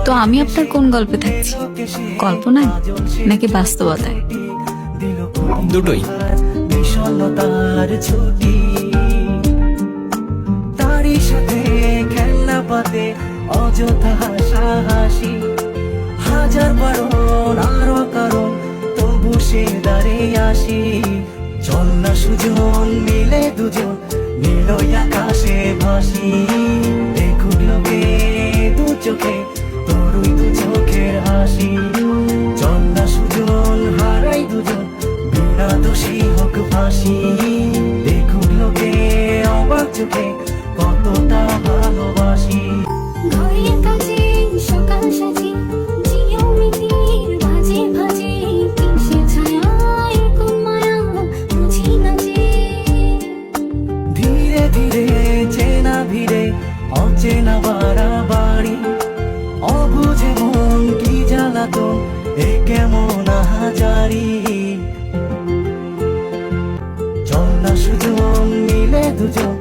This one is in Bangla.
তো আমি আপনার কোন গল্পে থাকছি, কল্পনায় নাকি বাস্তবতায়? দুটোই। বিষণ্ণতার ছুটি, তারই সাথে খেলনা পাতে অযথা হাসাহাসি, হাজার বারণ আরো কারণ তবু সে দাঁড়িয়ে আসি। চল না সুজন মিলে দুজন নীলই আকাশে ভাসি, দেখুক লোকে দু চোখে তোরই দু চোখের হাসি। চল না সুজন হারাই দুজন বিনা দোষী হোক ফাঁসি, দেখুক লোকে অবাক চোখে কতটা ভালোবাসি। ঘরের কাছে সকাল সাজে জিওমিতির ভাজে ভাজে, কিসের ছায়ায় কোন মায়া বুঝি না যে। ধীরে ধীরে চেনা ভিড়ে অচেনা বাড়াবাড়ি, অবুঝে মন কি জ্বালাতন এ কেমন আহাজারি। চল না সুজন মিলে দুজন